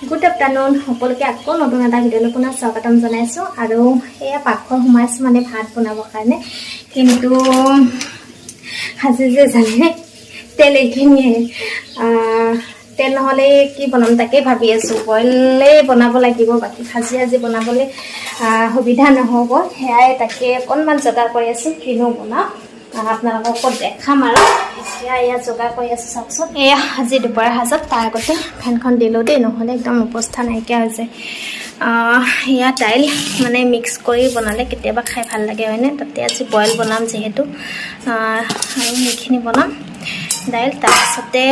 good afternoon সকলোকে আকৌ নতুন এটা ভিডিঅ'লৈ পুনৰ স্বাগতম জনাইছোঁ আৰু এয়া পাকঘৰ সোমাইছোঁ মানে ভাত বনাবৰ কাৰণে কিন্তু আজি যে জানে তেল এইখিনিয়ে তেল নহ'লে কি বনাম তাকে ভাবি আছোঁ বইলেই বনাব লাগিব বাকী ভাজি আজি বনাবলৈ সুবিধা নহ'ব সেয়াই তাকে অকণমান যোগাৰ কৰি আছোঁ কিনো বনাওঁ আপোনালোকক দেখাম আৰু এতিয়া এয়া যোগাৰ কৰি আছোঁ চাওকচোন এয়া আজি দুপৰীয়া সাজত তাৰ আগতে ফেনখন দিলোঁ দেই নহ'লে একদম অৱস্থা নাইকিয়া হৈছে এয়া দাইল মানে মিক্স কৰি বনালে কেতিয়াবা খাই ভাল লাগে হয়নে তাতে আজি বইল বনাম যিহেতু আৰু সেইখিনি বনাম দাইল তাৰপিছতে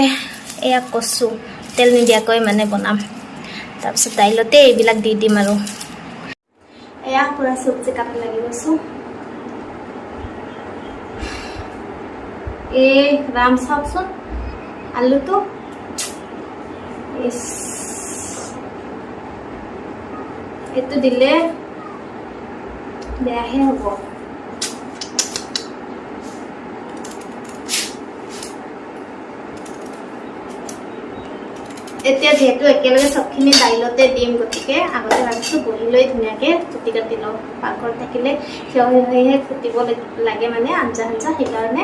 এয়া কচু তেল নিদিয়াকৈ মানে বনাম তাৰপিছত দাইলতে এইবিলাক দি দিম আৰু এয়া পূৰা চব্জি কাটি লাগি গৈছোঁ রাম চাওকচোন আলুটো এইটো দিলে বেয়াহে হ'ব এতিয়া যেহেতু একেলগে সবখিনি দাইলতে দিম গতিকে আগতে ভাবিছোঁ বহি লৈ ধুনীয়াকৈ কুটি কাটি লওঁ পাকঘৰত থাকিলে থিয় হৈহে কুটিব লাগে মানে আঞ্জা সেইকাৰণে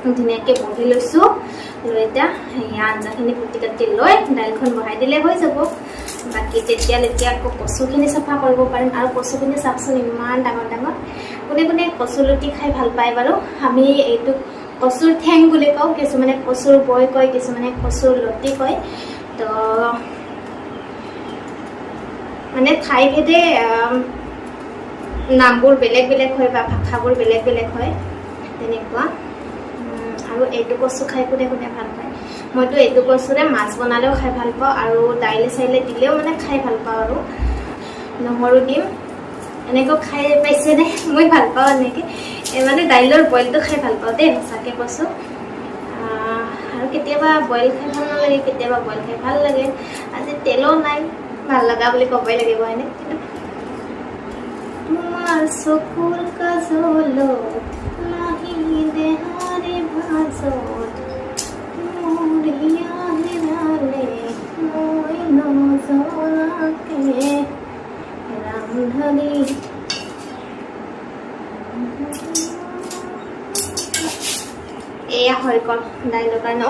ধুনীয়াকৈ বহি লৈছোঁ আৰু এতিয়া আঞ্জাখিনি কুটি কাটি লৈ দাইলখন বহাই দিলে হৈ যাব বাকী তেতিয়ালৈকে আকৌ কচুখিনি চাফা কৰিব পাৰিম আৰু কচুখিনি চাওকচোন ইমান ডাঙৰ ডাঙৰ কোনে কোনে কচু লুটি খাই ভাল পায় বাৰু আমি এইটো কচুৰ ঠেং বুলি কওঁ কিছুমানে কচুৰ বই কয় কিছুমানে কচুৰ লতি কয় তো মানে ঠাই ভেদে নামবোৰ বেলেগ বেলেগ হয় বা ভাষাবোৰ বেলেগ বেলেগ হয় তেনেকুৱা আৰু এইটো কচু খাই কোনে কোনে ভাল পায় মইতো এইটো কচুৰে মাছ বনালেও খাই ভাল পাওঁ আৰু দাইলে চাইলে দিলেও মানে খাই ভাল পাওঁ আৰু নহৰু দিম এনেকৈ খাই পাইছেনে মই ভাল পাওঁ এনেকৈ মানে দাইলৰ বইলটো খাই ভাল পাওঁ দেই সঁচাকৈ কৈছোঁ আৰু কেতিয়াবা বইল খাই ভাল নালাগে কেতিয়াবা বইল খাই ভাল লাগে আজি তেলো নাই ভাল লগা বুলি ক'বই লাগিব হয়নে তোমাৰ চকুৰ কাজলত নাহি দেহাৰে ভাজত মোৰ হিয়া হেৰালে মই নজনাকে ৰামধনী এয়া হৈ গ'ল দাইলৰ কাৰণে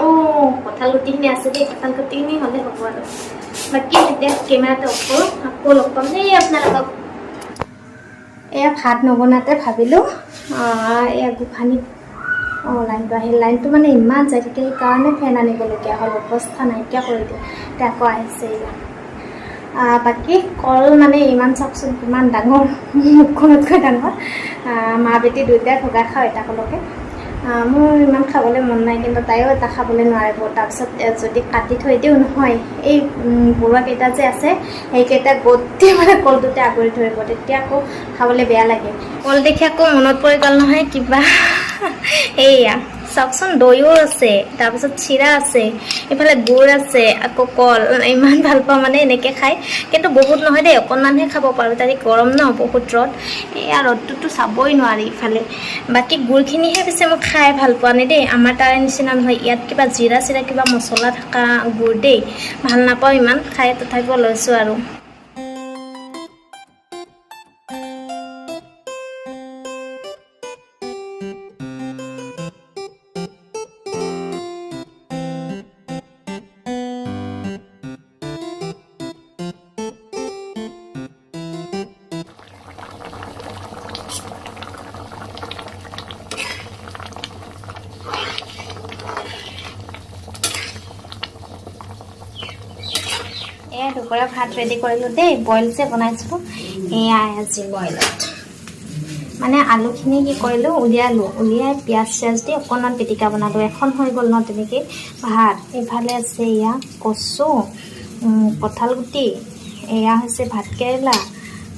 কঁঠাল গুটিখিনি আছে দেই কঁঠাল গুটিখিনি হ'লে হ'ব আৰু বাকী এতিয়া কেমেৰাটো অফ কৰোঁ আকৌ লগ পাম দেই আপোনালোকক এয়া ভাত নবনাওঁতে ভাবিলোঁ এয়া গোসানীত লাইনটো আহিল লাইনটো মানে ইমান যাই থাকে সেইকাৰণে ফেন আনিবলগীয়া হ'ল অৱস্থা নাইকিয়া কৰি দিয়ে এতিয়া আকৌ আহিছে এয়া বাকী কল মানে ইমান চাওকচোন কিমান ডাঙৰ মুখখনতকৈ ডাঙৰ মা বেটি দুয়োটাই ভগাই খাওঁ এটা কলকে মোৰ ইমান খাবলৈ মন নাই কিন্তু তাইও এটা খাবলৈ নোৱাৰিব তাৰপিছত যদি কাটি থৈ দিওঁ নহয় এই বুঢ়াকেইটা যে আছে সেইকেইটা গোটেই মানে কলটোতে আগুৰি ধৰিব তেতিয়া আকৌ খাবলৈ বেয়া লাগে কল দেখি আকৌ মনত পৰি গ'ল নহয় কিবা এইয়া চাওকচোন দৈও আছে তাৰপিছত চিৰা আছে এইফালে গুড় আছে আকৌ কল ইমান ভাল পাওঁ মানে এনেকৈ খাই কিন্তু বহুত নহয় দেই অকণমানহে খাব পাৰোঁ তাতে গৰম ন বহুত ৰ'দ এয়া ৰ'দটোতো চাবই নোৱাৰি ইফালে বাকী গুড়খিনিহে পিছে মই খাই ভাল পোৱা নাই দেই আমাৰ তাৰে নিচিনা নহয় ইয়াত কিবা জিৰা চিৰা কিবা মছলা থকা গুড় দেই ভাল নাপাওঁ ইমান খাই তথাপিও লৈছোঁ আৰু এয়া দুপৰীয়া ভাত ৰেডি কৰিলোঁ দেই বইল যে বনাইছোঁ এয়াই আজি বইলত মানে আলুখিনি কি কৰিলোঁ উলিয়াই পিঁয়াজ চিয়াজ দি অকণমান পিটিকা বনালোঁ এখন হৈ গ'ল ন তেনেকৈ ভাত এইফালে আছে এয়া কচু কঁঠাল গুটি এয়া হৈছে ভাতকেৰেলা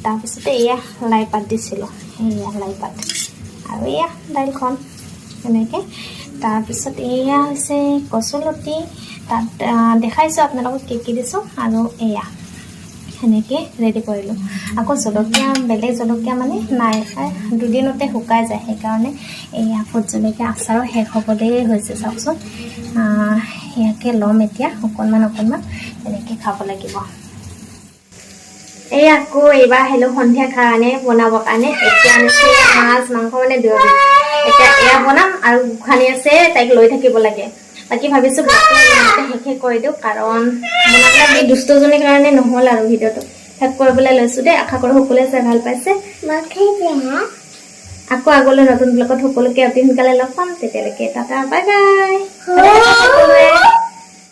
তাৰপিছতে এয়া লাই পাত দিছিলোঁ এয়া লাই পাত আৰু এয়া দাইলখন এনেকৈ তাৰপিছত এয়া হৈছে কচুলতি তাত দেখাইছোঁ আপোনালোকক কি দিছোঁ আৰু এয়া এনেকৈ ৰেডি কৰিলোঁ আকৌ জলকীয়া বেলেগ জলকীয়া মানে নাই দুদিনতে শুকাই যায় সেইকাৰণে এয়া ভোট জলকীয়া আচাৰো শেষ হ'বলৈ হৈছে চাওকচোন ইয়াকে ল'ম এতিয়া অকণমান এনেকৈ খাব লাগিব এই আকৌ এইবাৰ আহিলোঁ সন্ধিয়া কাৰণে বনাবৰ কাৰণে এতিয়া আনিছে মাছ মাংস মানে দুয়োবিধ এতিয়া এয়া বনাম আৰু গোসানী আছে তাইক লৈ থাকিব লাগে বাকী ভাবিছোঁ শেষে কৰি দিওঁ কাৰণ বনাবলৈ এই দুষ্টজনীৰ কাৰণে নহ'ল আৰু ভিডিঅ'টো শেষ কৰিবলৈ লৈছোঁ দেই আশা কৰোঁ সকলোৱে চাই ভাল পাইছে আকৌ আগলৈ নতুন ব্লগত সকলোকে অতি সোনকালে লগ পাম তেতিয়ালৈকে টাটা বাই বাই